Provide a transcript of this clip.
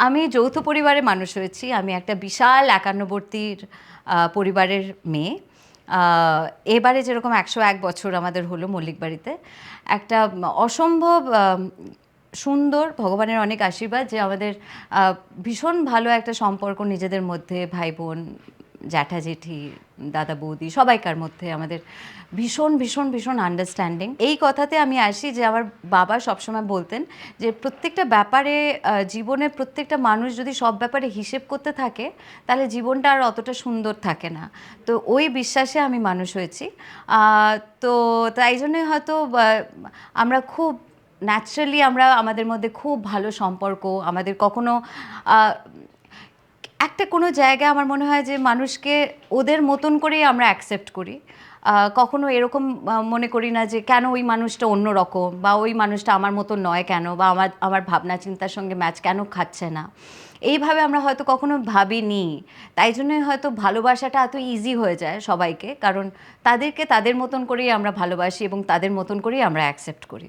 আমি যৌথ পরিবারে মানুষ হয়েছি। আমি একটা বিশাল একান্নবর্তীর পরিবারের মেয়ে। এবারে যেরকম ১০১ বছর আমাদের হলো মল্লিক বাড়িতে। একটা অসম্ভব সুন্দর ভগবানের অনেক আশীর্বাদ যে আমাদের ভীষণ ভালো একটা সম্পর্ক নিজেদের মধ্যে ভাই বোন, জ্যাঠা জেঠি, দাদা বৌদি সবাইকার মধ্যে আমাদের ভীষণ ভীষণ ভীষণ আন্ডারস্ট্যান্ডিং। এই কথাতে আমি আসি যে আমার বাবা সবসময় বলতেন যে প্রত্যেকটা ব্যাপারে জীবনে প্রত্যেকটা মানুষ যদি সব ব্যাপারে হিসেব করতে থাকে তাহলে জীবনটা আর অতটা সুন্দর থাকে না। তো ওই বিশ্বাসে আমি মানুষ হয়েছি। তো তাই জন্যই হয়তো আমরা খুব ন্যাচারালি আমরা আমাদের মধ্যে খুব ভালো সম্পর্ক। আমাদের কখনো একটা কোনো জায়গায় আমার মনে হয় যে মানুষকে ওদের মতন করেই আমরা অ্যাকসেপ্ট করি। কখনো এরকম মনে করি না যে কেন ওই মানুষটা অন্য রকম বা ওই মানুষটা আমার মতো নয় কেন বা আমার ভাবনা চিন্তার সঙ্গে ম্যাচ কেন খাচ্ছে না। এইভাবে আমরা হয়তো কখনো ভাবিনি। তাই জন্যই হয়তো ভালোবাসাটা এত ইজি হয়ে যায় সবাইকে, কারণ তাদেরকে তাদের মতন করেই আমরা ভালোবাসি এবং তাদের মতন করেই আমরা অ্যাকসেপ্ট করি।